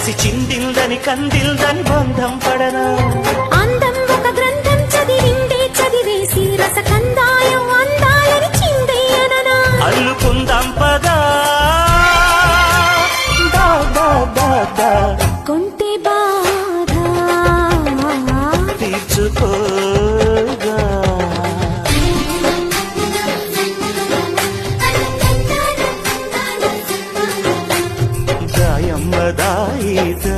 కసి చిందిందని కందిల్దని బంధం పడనా అందం ఒక గ్రంథం చదివిందే చదివేసి రసకందాయం అందాలని చిందయ్యననా అల్లుకుందాం పదా దా దా దా దా కొంటె బాధ తీర్చుకోగా గాయమ్మ దాయిదా